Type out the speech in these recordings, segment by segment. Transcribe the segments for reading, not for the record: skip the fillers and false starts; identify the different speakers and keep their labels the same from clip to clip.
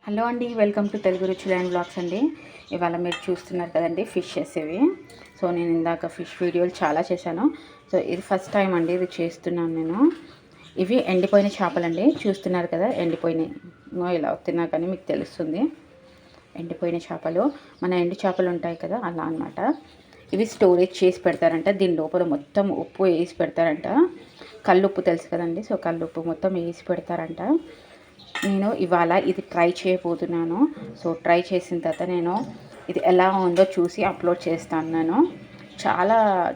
Speaker 1: Hello అండి, welcome to Telugu రుచులు and blogs అండి. ఇవాళ మీరు చూస్తున్నారు కదండి ఫిషెస్ ఇవి. సో నేను ఇందాక ఫిష్ వీడియోలు చాలా చేశాను. సో ఇది ఫస్ట్ టైం అండి ఇది చేస్తున్నాను నేను. ఇవి ఎండిపోయిన చేపలండి, చూస్తున్నారు కదా ఎండిపోయినాయి. ఇలా తిన్నా కానీ మీకు తెలుస్తుంది. ఎండిపోయిన చేపలు, మన ఎండు చేపలు ఉంటాయి కదా అలా అనమాట. ఇవి స్టోరేజ్ చేసి పెడతారంట. దీని లోపల మొత్తం ఉప్పు వేసి పెడతారంట. కల్లుప్పు తెలుసు కదండి, సో కల్లుప్పు మొత్తం వేసి పెడతారంట. నేను ఇవాళ ఇది ట్రై చేయబోతున్నాను. సో ట్రై చేసిన తర్వాత నేను ఇది ఎలా ఉందో చూసి అప్లోడ్ చేస్తాను. నేను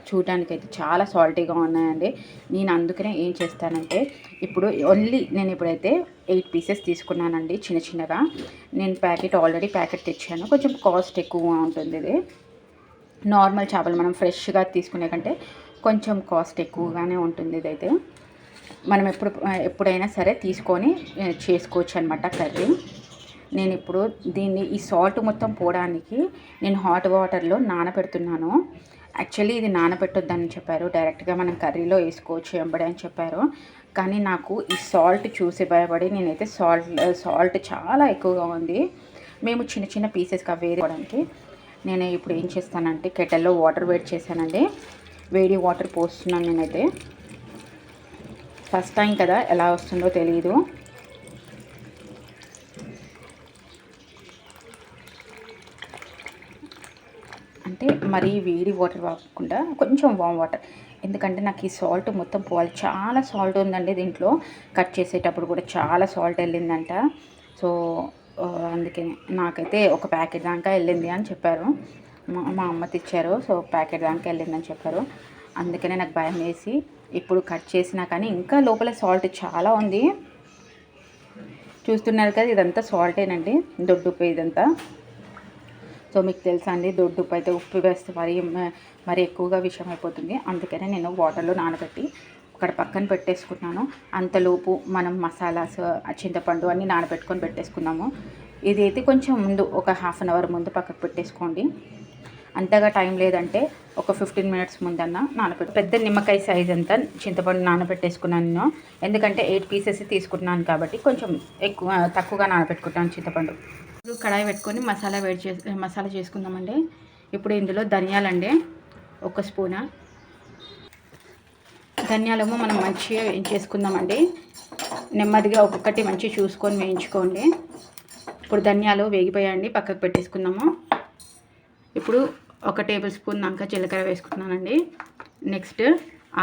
Speaker 1: చూడడానికి అయితే చాలా సాల్టీగా ఉన్నాయండి. నేను అందుకనే ఏం చేస్తానంటే ఇప్పుడు నేను ఇప్పుడైతే 8 పీసెస్ తీసుకున్నానండి చిన్నగా. నేను ఆల్రెడీ ప్యాకెట్ తెచ్చాను. కొంచెం కాస్ట్ ఎక్కువగా ఉంటుంది. ఇది నార్మల్ చేపలు మనం ఫ్రెష్గా తీసుకునే కంటే కొంచెం కాస్ట్ ఎక్కువగానే ఉంటుంది. ఇదైతే మనం ఎప్పుడైనా సరే తీసుకొని చేసుకోవచ్చు అనమాట కర్రీ. నేను ఇప్పుడు ఈ సాల్ట్ మొత్తం పోవడానికి నేను హాట్ వాటర్లో నానబెడుతున్నాను. యాక్చువల్లీ ఇది నానబెట్టొద్దని చెప్పారు, డైరెక్ట్గా మనం కర్రీలో వేసుకోవచ్చు ఎంబడే అని చెప్పారు. కానీ నాకు ఈ సాల్ట్ చూసి భయపడి నేనైతే సాల్ట్ చాలా ఎక్కువగా ఉంది. మేము చిన్న పీసెస్గా వేసుకోవడానికి నేను ఇప్పుడు ఏం చేస్తానంటే కెటల్లో వాటర్ వేడి చేశానండి. వేడి వాటర్ పోస్తున్నాను నేనైతే. ఫస్ట్ టైం కదా, ఎలా వస్తుందో తెలియదు. అంటే మరీ వేడి వాటర్ కాకుండా కొంచెం వామ్ వాటర్, ఎందుకంటే నాకు ఈ సాల్ట్ మొత్తం పోవాలి. చాలా సాల్ట్ ఉందండి దీంట్లో. కట్ చేసేటప్పుడు కూడా చాలా సాల్ట్ వెళ్ళిందంట. సో అందుకే నాకైతే ఒక ప్యాకెట్ దాకా వెళ్ళింది అని చెప్పారు. మా అమ్మ తెచ్చారు. సో ప్యాకెట్ దాకా వెళ్ళిందని చెప్పారు. అందుకనే నాకు భయం వేసి ఇప్పుడు కట్ చేసినా కానీ ఇంకా లోపల సాల్ట్ చాలా ఉంది. చూస్తున్నారు కదా, ఇదంతా సాల్టేనండి, దొడ్డుప్పు ఇదంతా. సో మీకు తెలుసా అండి, దొడ్డుప్పు అయితే ఉప్పు వేస్తే మరి ఎక్కువగా విషయం అయిపోతుంది. అందుకనే నేను వాటర్లో నానబెట్టి అక్కడ పక్కన పెట్టేసుకున్నాను. అంతలోపు మనం మసాలాస్, చింతపండు అన్నీ నానబెట్టుకొని పెట్టేసుకున్నాము. ఇది అయితే కొంచెం ముందు ఒక హాఫ్ అన్ అవర్ ముందు పక్కకు పెట్టేసుకోండి. అంతగా టైం లేదంటే ఒక 15 మినిట్స్ ముందన్నా పెద్ద నిమ్మకాయ సైజ్ అంతా చింతపండు నానబెట్టేసుకున్నాను నేను. ఎందుకంటే 8 పీసెస్ తీసుకున్నాను కాబట్టి కొంచెం తక్కువగా నానబెట్టుకుంటాను చింతపండు. ఇప్పుడు కడాయి పెట్టుకొని మసాలా చేసుకుందామండి. ఇప్పుడు ఇందులో ధనియాలండి, 1 స్పూన్ ధనియాలేమో మనం మంచిగా వేయించేసుకుందామండి. నెమ్మదిగా ఒక్కొక్కటి మంచిగా చూసుకొని వేయించుకోండి. ఇప్పుడు ధనియాలు వేగిపోయాయండి, పక్కకు పెట్టేసుకుందాము. ఇప్పుడు 1 టేబుల్ స్పూన్ దాకా జీలకర్ర వేసుకుంటున్నానండి. నెక్స్ట్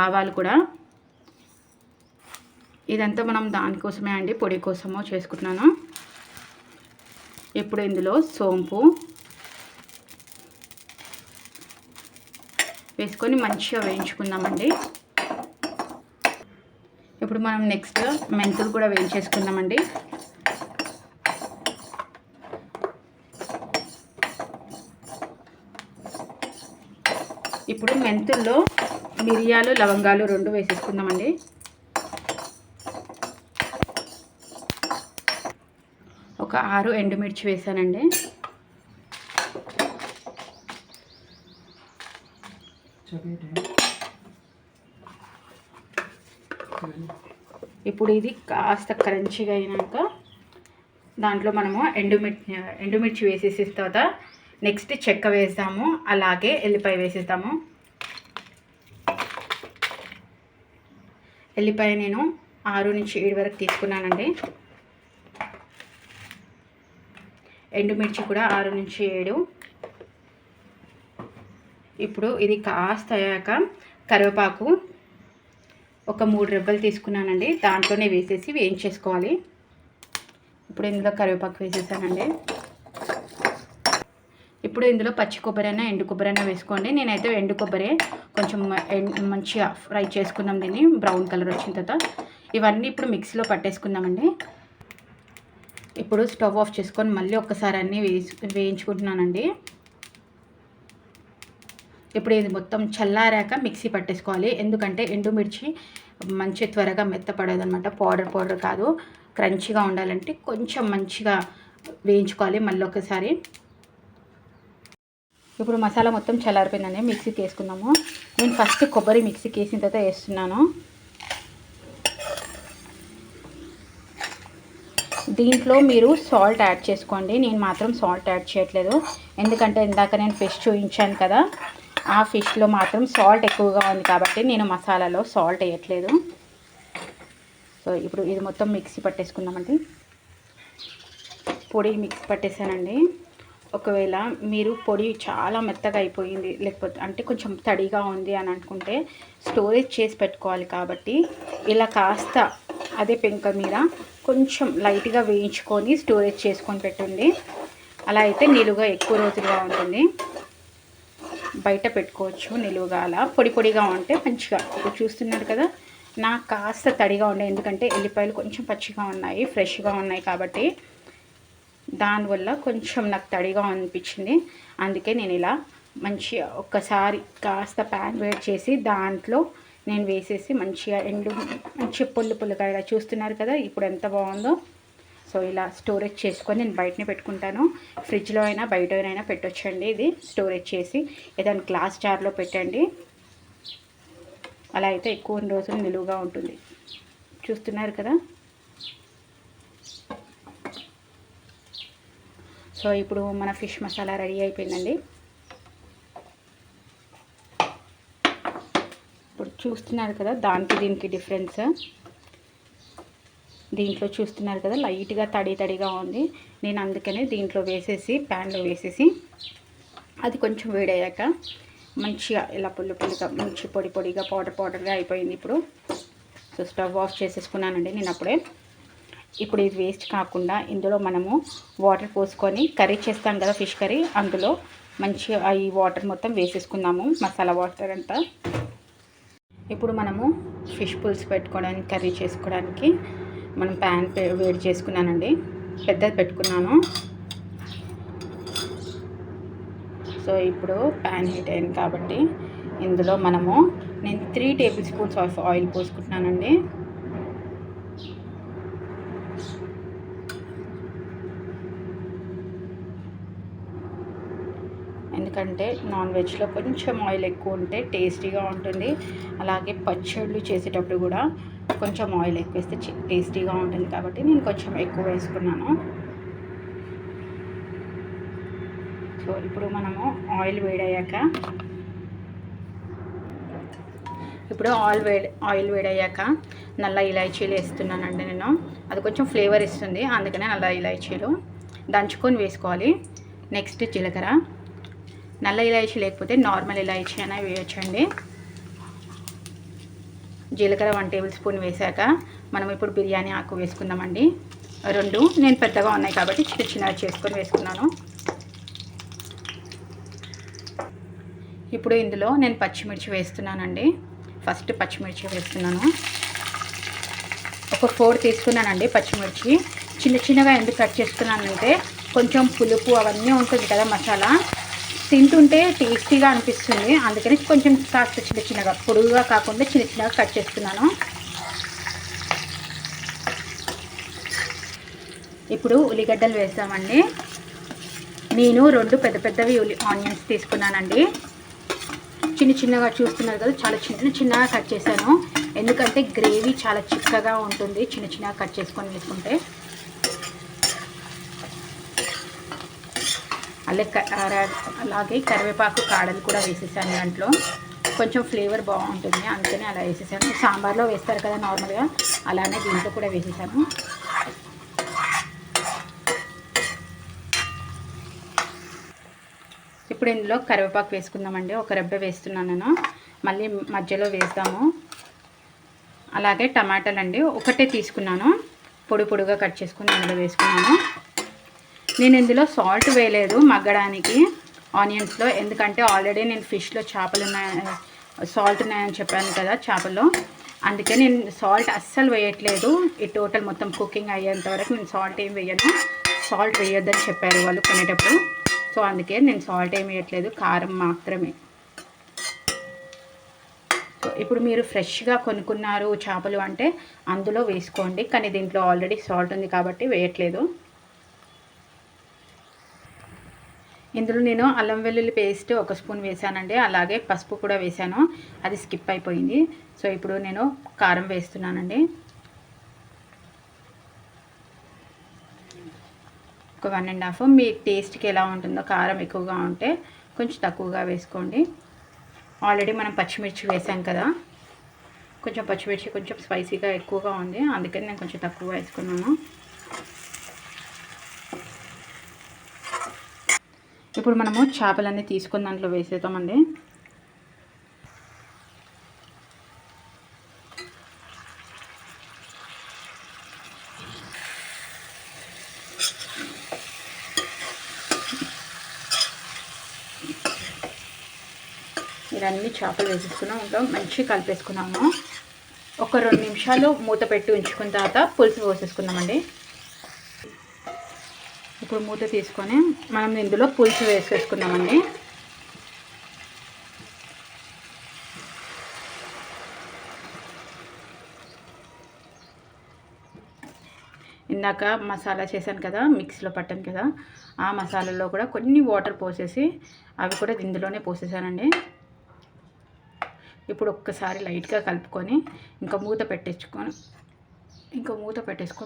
Speaker 1: ఆవాలు కూడా. ఇదంతా మనం దానికోసమే అండి, పొడి కోసమో చేసుకుంటున్నాను. ఇప్పుడు ఇందులో సోంపు వేసుకొని మంచిగా వేయించుకుందామండి. ఇప్పుడు మనం నెక్స్ట్ మెంతులు కూడా వేయించేసుకుందామండి. ఇప్పుడు మెంతుల్లో మిరియాలు, లవంగాలు 2 వేసేసుకుందామండి. ఒక 6 ఎండుమిర్చి వేసానండి. ఇప్పుడు ఇది కాస్త క్రంచిగా అయినాక దాంట్లో మనము ఎండుమిర్చి వేసేసిన తర్వాత నెక్స్ట్ చెక్క వేస్తాము, అలాగే ఎల్లిపాయ వేసేస్తాము. ఎల్లిపాయ నేను 6 నుంచి 7 వరకు తీసుకున్నానండి. ఎండుమిర్చి కూడా 6 నుంచి 7. ఇప్పుడు ఇది కాస్త అయ్యాక కరివేపాకు ఒక 3 రెబ్బలు తీసుకున్నానండి. దాంట్లోనే వేసేసి వేయించేసుకోవాలి. ఇప్పుడు ఇందులో కరివేపాకు వేసేసానండి. ఇప్పుడు ఇందులో పచ్చి కొబ్బరైనా ఎండు కొబ్బరైనా వేసుకోండి. నేనైతే ఎండు కొబ్బరి కొంచెం మంచిగా ఫ్రై చేసుకున్నాం, దీన్ని బ్రౌన్ కలర్ వచ్చిన తర్వాత. ఇవన్నీ ఇప్పుడు మిక్సీలో పట్టేసుకుందామండి. ఇప్పుడు స్టవ్ ఆఫ్ చేసుకొని మళ్ళీ ఒక్కసారి అన్నీ వేయించుకుంటున్నానండి. ఇప్పుడు ఇది మొత్తం చల్లారాక మిక్సీ పట్టేసుకోవాలి. ఎందుకంటే ఎండుమిర్చి మంచి త్వరగా మెత్తపడదు అనమాట. పౌడర్ కాదు, క్రంచిగా ఉండాలంటే కొంచెం మంచిగా వేయించుకోవాలి. మళ్ళీ ఒకసారి ఇప్పుడు మసాలా మొత్తం చల్లారిపోయిందండి, మిక్సీకి వేసుకుందాము. నేను ఫస్ట్ కొబ్బరి మిక్సీకి వేసిన తర్వాత వేస్తున్నాను. దీంట్లో మీరు సాల్ట్ యాడ్ చేసుకోండి. నేను మాత్రం సాల్ట్ యాడ్ చేయట్లేదు, ఎందుకంటే ఇందాక నేను ఫిష్ చూపించాను కదా, ఆ ఫిష్లో మాత్రం సాల్ట్ ఎక్కువగా ఉంది కాబట్టి నేను మసాలాలో సాల్ట్ వేయట్లేదు. సో ఇప్పుడు ఇది మొత్తం మిక్సీ పట్టేసుకుందామండి. పొడి మిక్సీ పట్టేసానండి. ఒకవేళ మీరు పొడి చాలా మెత్తగా అయిపోయింది, లేకపోతే అంటే కొంచెం తడిగా ఉంది అని అనుకుంటే స్టోరేజ్ చేసి పెట్టుకోవాలి. కాబట్టి ఇలా కాస్త అదే పెంక మీద కొంచెం లైట్గా వేయించుకొని స్టోరేజ్ చేసుకొని పెట్టండి. అలా అయితే నిలువుగా ఎక్కువ రోజులుగా ఉంటుంది. బయట పెట్టుకోవచ్చు నిలువుగా. అలా పొడి పొడిగా ఉంటే మంచిగా. ఇప్పుడు చూస్తున్నారు కదా, నాకు కాస్త తడిగా ఉండే, ఎందుకంటే ఎల్లిపాయలు కొంచెం పచ్చిగా ఉన్నాయి, ఫ్రెష్గా ఉన్నాయి కాబట్టి దానివల్ల కొంచెం నాకు తడిగా అనిపించింది. అందుకే నేను ఇలా మంచిగా ఒక్కసారి కాస్త ప్యాన్ వేడి చేసి దాంట్లో నేను వేసేసి మంచిగా మంచిగా పుల్లగా ఇలా చూస్తున్నారు కదా ఇప్పుడు ఎంత బాగుందో. సో ఇలా స్టోరేజ్ చేసుకొని నేను బయటనే పెట్టుకుంటాను. ఫ్రిడ్జ్లో అయినా బయట అయినా పెట్టొచ్చండి. ఇది స్టోరేజ్ చేసి ఏదైనా గ్లాస్ జార్లో పెట్టండి. అలా అయితే ఎక్కువ రోజులు నిలువుగా ఉంటుంది. చూస్తున్నారు కదా. సో ఇప్పుడు మన ఫిష్ మసాలా రెడీ అయిపోయిందండి. ఇప్పుడు చూస్తున్నారు కదా దానికి దీనికి డిఫరెన్స్. దీంట్లో చూస్తున్నారు కదా లైట్గా తడిగా ఉంది. నేను అందుకనే దీంట్లో వేసేసి ప్యాన్లో వేసేసి అది కొంచెం వేడయ్యాక మంచిగా ఇలా పుల్లగా మంచి పొడిగా పౌడర్గా అయిపోయింది ఇప్పుడు. సో స్టవ్ ఆఫ్ చేసేసుకున్నానండి నేను అప్పుడే. ఇప్పుడు ఇది వేస్ట్ కాకుండా ఇందులో మనము వాటర్ పోసుకొని కర్రీ చేస్తాం కదా ఫిష్ కర్రీ, అందులో మంచిగా ఈ వాటర్ మొత్తం వేసేసుకుందాము, మసాలా వాటర్ అంతా. ఇప్పుడు మనము ఫిష్ పులుసు పెట్టుకోవడానికి కర్రీ చేసుకోవడానికి మనం ప్యాన్ వేడి చేసుకున్నానండి, పెద్దది పెట్టుకున్నాను. సో ఇప్పుడు ప్యాన్ హీట్ అయింది కాబట్టి ఇందులో నేను 3 టేబుల్ స్పూన్స్ ఆఫ్ ఆయిల్ పోసుకుంటున్నానండి. ఎందుకంటే నాన్ వెజ్లో కొంచెం ఆయిల్ ఎక్కువ ఉంటే టేస్టీగా ఉంటుంది. అలాగే పచ్చళ్ళు చేసేటప్పుడు కూడా కొంచెం ఆయిల్ ఎక్కువ వేస్తే టేస్టీగా ఉంటుంది కాబట్టి నేను కొంచెం ఎక్కువ వేసుకున్నాను. సో ఇప్పుడు మనము ఆయిల్ వేడయ్యాక ఆయిల్ వేడయ్యాక నల్ల ఇలాచీలు వేస్తున్నానండి నేను. అది కొంచెం ఫ్లేవర్ ఇస్తుంది, అందుకనే నల్ల ఇలాచీలు దంచుకొని వేసుకోవాలి. నెక్స్ట్ జీలకర్ర. నల్ల ఇలాచీ లేకపోతే నార్మల్ ఇలాచీ అయినా వేయచ్చండి. జీలకర్ర 1 టేబుల్ స్పూన్ వేసాక మనం ఇప్పుడు బిర్యానీ ఆకు వేసుకుందామండి. 2 నేను పెద్దగా ఉన్నాయి కాబట్టి చిన్నగా చేసుకొని వేసుకున్నాను. ఇప్పుడు ఇందులో నేను పచ్చిమిర్చి వేస్తున్నానండి. ఫస్ట్ పచ్చిమిర్చి వేస్తున్నాను. ఒక 4 తీసుకున్నానండి పచ్చిమిర్చి. చిన్నగా ఎందుకు కట్ చేస్తున్నానంటే కొంచెం పులుపు అవన్నీ ఉంటుంది కదా మసాలా, తింటుంటే టేస్టీగా అనిపిస్తుంది. అందుకని కొంచెం కాస్త చిన్నగా పొడుగుగా కాకుండా చిన్నగా కట్ చేస్తున్నాను. ఇప్పుడు ఉల్లిగడ్డలు వేసామండి. నేను 2 పెద్దవి ఆనియన్స్ తీసుకున్నానండి. చిన్నగా చూస్తున్నారు కదా, చాలా చిన్నగా కట్ చేశాను. ఎందుకంటే గ్రేవీ చాలా చిక్కగా ఉంటుంది చిన్నగా కట్ చేసుకొని వేసుకుంటే. అలాగే కరివేపాకు కాడలు కూడా వేసేసాను దాంట్లో, కొంచెం ఫ్లేవర్ బాగుంటుంది అందుకని అలా వేసేసాను. సాంబార్లో వేస్తారు కదా నార్మల్గా, అలానే దీంట్లో కూడా వేసేసాను. ఇప్పుడు ఇందులో కరివేపాకు వేసుకుందామండి. ఒక రెబ్బ వేస్తున్నాను నేను, మళ్ళీ మధ్యలో వేస్తాము. అలాగే టమాటాలు అండి, ఒకటే తీసుకున్నాను, పొడిగా కట్ చేసుకుని ఇందులో వేసుకున్నాను. నేను ఇందులో సాల్ట్ వేయలేదు మగ్గడానికి ఆనియన్స్లో, ఎందుకంటే ఆల్రెడీ నేను ఫిష్లో సాల్ట్ ఉన్నాయని చెప్పాను కదా చేపల్లో, అందుకే నేను సాల్ట్ అస్సలు వేయట్లేదు. ఈ టోటల్ మొత్తం కుకింగ్ అయ్యేంత వరకు నేను సాల్ట్ ఏం వేయను. సాల్ట్ వేయొద్దని చెప్పారు వాళ్ళు కొనేటప్పుడు, సో అందుకే నేను సాల్ట్ ఏం వేయట్లేదు, కారం మాత్రమే. సో ఇప్పుడు మీరు ఫ్రెష్గా కొనుక్కున్నారు చేపలు అంటే అందులో వేసుకోండి, కానీ దీంట్లో ఆల్రెడీ సాల్ట్ ఉంది కాబట్టి వేయట్లేదు. ఇందులో నేను అల్లం వెల్లుల్లి పేస్ట్ 1 స్పూన్ వేసానండి. అలాగే పసుపు కూడా వేసాను, అది స్కిప్ అయిపోయింది. సో ఇప్పుడు నేను కారం వేస్తున్నానండి. ఒక 1.5. మీ టేస్ట్కి ఎలా ఉంటుందో, కారం ఎక్కువగా ఉంటే కొంచెం తక్కువగా వేసుకోండి. ఆల్రెడీ మనం పచ్చిమిర్చి వేసాం కదా, కొంచెం పచ్చిమిర్చి కొంచెం స్పైసీగా ఎక్కువగా ఉంది, అందుకని నేను కొంచెం తక్కువ వేసుకున్నాను. ఇప్పుడు మనము చేపలన్నీ తీసుకుని దాంట్లో వేసేద్దామండి. ఇవన్నీ చేపలు వేసేసుకున్నాం, ఇంకా మంచిగా కలిపేసుకున్నాము. ఒక 2 నిమిషాలు మూత పెట్టి ఉంచుకున్న తర్వాత పులుసు పోసేసుకుందామండి. ఇప్పుడు మూత తీసుకొని మనం ఇందులో పులుసు వేసేసుకుందామండి. ఇందాక మసాలా చేశాను కదా, మిక్సీలో పట్టాను కదా, ఆ మసాలాలో కూడా కొన్ని వాటర్ పోసేసి అవి కూడా ఇందులోనే పోసేసానండి. ఇప్పుడు ఒక్కసారి లైట్గా కలుపుకొని ఇంకా మూత పెట్టేసుకొని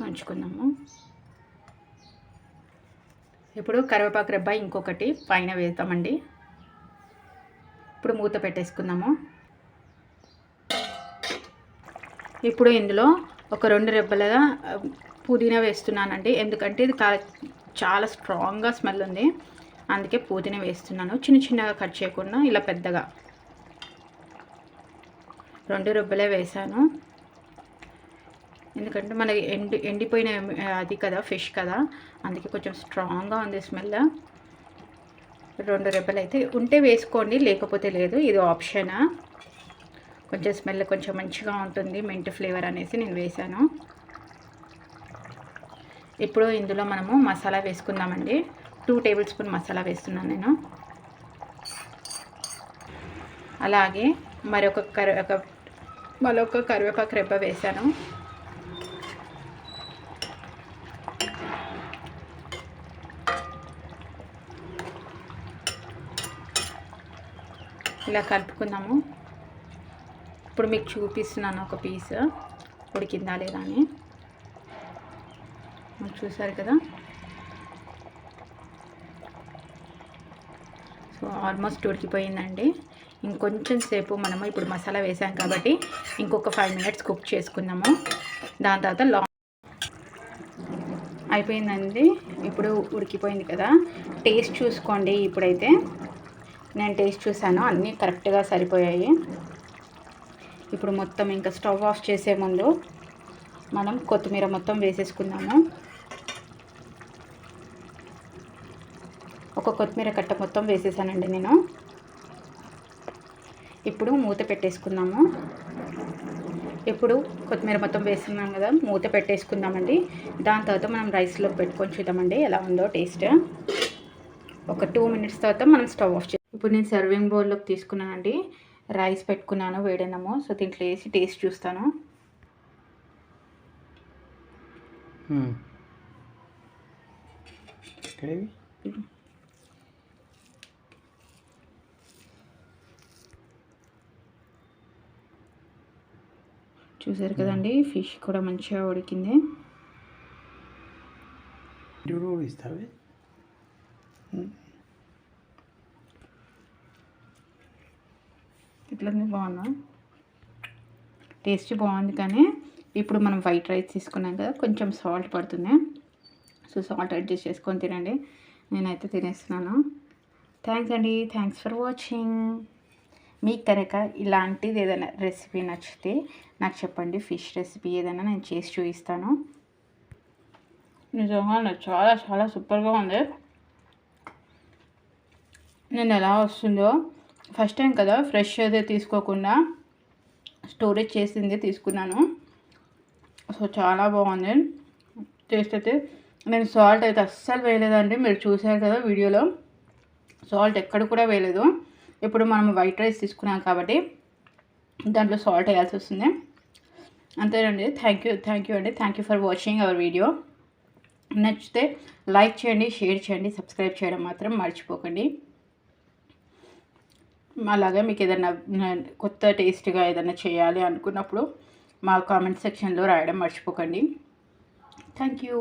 Speaker 1: ఉంచుకుందాము. ఇప్పుడు కరివేపాకు రెబ్బ ఇంకొకటి పైన వేద్దామండి. ఇప్పుడు మూత పెట్టేసుకుందాము. ఇప్పుడు ఇందులో ఒక 2 రెబ్బల పుదీనా వేస్తున్నానండి, ఎందుకంటే ఇది చాలా స్ట్రాంగ్గా స్మెల్ ఉంది, అందుకే పుదీనా వేస్తున్నాను. చిన్నగా కట్ చేయకుండా ఇలా పెద్దగా 2 రెబ్బలే వేసాను, ఎందుకంటే మన ఎండిపోయిన అది కదా, ఫిష్ కదా, అందుకే కొంచెం స్ట్రాంగ్గా ఉంది స్మెల్. 2 రెబ్బలు అయితే ఉంటే వేసుకోండి, లేకపోతే లేదు, ఇది ఆప్షన్. కొంచెం స్మెల్ కొంచెం మంచిగా ఉంటుంది, మెంట్ ఫ్లేవర్ అనేసి నేను వేసాను. ఇప్పుడు ఇందులో మనము మసాలా వేసుకుందామండి. 2 టేబుల్ స్పూన్ మసాలా వేస్తున్నాను నేను. అలాగే మరొక కరివేపాకు రెబ్బ వేసాను. ఇలా కలుపుకుందాము. ఇప్పుడు మీకు చూపిస్తున్నాను ఒక పీస్ ఉడికిందా లేదా అని. చూసారు కదా, సో ఆల్మోస్ట్ ఉడికిపోయిందండి. ఇంకొంచెం సేపు మనము ఇప్పుడు మసాలా వేసాం కాబట్టి ఇంకొక 5 మినిట్స్ కుక్ చేసుకుందాము. దాని తర్వాత అయిపోయిందండి. ఇప్పుడు ఉడికిపోయింది కదా, టేస్ట్ చూసుకోండి. ఇప్పుడైతే నేను టేస్ట్ చూసాను, అన్నీ కరెక్ట్గా సరిపోయాయి. ఇప్పుడు మొత్తం ఇంకా స్టవ్ ఆఫ్ చేసే ముందు మనం కొత్తిమీర మొత్తం వేసేసుకుందాము. ఒక కొత్తిమీర కట్ట మొత్తం వేసేసానండి నేను. ఇప్పుడు మూత పెట్టేసుకుందాము. ఇప్పుడు కొత్తిమీర మొత్తం వేస్తున్నాం కదా, మూత పెట్టేసుకుందామండి. దాని తర్వాత మనం రైస్లో పెట్టుకొని చూద్దామండి ఎలా ఉందో టేస్ట్. ఒక 2 మినిట్స్ తర్వాత మనం స్టవ్ ఆఫ్ చేస్తాం. ఇప్పుడు నేను సర్వింగ్ బౌల్లోకి తీసుకున్నానండి, రైస్ పెట్టుకున్నాను వేడేనము. సో దీంట్లో వేసి టేస్ట్ చూస్తాను. చూసారు కదండి, ఫిష్ కూడా మంచిగా ఉడికింది. ఇట్లనే బాగుందా, టేస్ట్ బాగుంది. కానీ ఇప్పుడు మనం వైట్ రైస్ తీసుకున్నాం కదా, కొంచెం సాల్ట్ పడుతుంది. సో సాల్ట్ అడ్జస్ట్ చేసుకొని తినండి. నేనైతే తినేస్తున్నాను. థ్యాంక్స్ అండి, థ్యాంక్స్ ఫర్ వాచింగ్. మీకు కనుక ఇలాంటిది ఏదైనా రెసిపీ నచ్చితే నాకు చెప్పండి. ఫిష్ రెసిపీ ఏదైనా నేను చేసి చూపిస్తాను. నిజంగా చాలా చాలా సూపర్గా ఉంది. నేను ఎలా వస్తుందో, ఫస్ట్ టైం కదా, ఫ్రెష్ అయితే తీసుకోకుండా స్టోరేజ్ చేసింది తీసుకున్నాను. సో చాలా బాగుంది టేస్ట్ అయితే. నేను సాల్ట్ అయితే అస్సలు వేయలేదండి, మీరు చూసారు కదా వీడియోలో, సాల్ట్ ఎక్కడ కూడా వేయలేదు. ఇప్పుడు మనం వైట్ రైస్ తీసుకున్నాం కాబట్టి దాంట్లో సాల్ట్ వేయాల్సి వస్తుంది, అంతేనండి. థ్యాంక్ యూ అండి. Thank you for watching our video. నచ్చితే లైక్ చేయండి, షేర్ చేయండి, సబ్స్క్రైబ్ చేయడం మాత్రం మర్చిపోకండి. అలాగే మీకు ఏదైనా కొత్త టేస్ట్గా ఏదైనా చేయాలి అనుకున్నప్పుడు మా కామెంట్ సెక్షన్లో రాయడం మర్చిపోకండి. Thank you.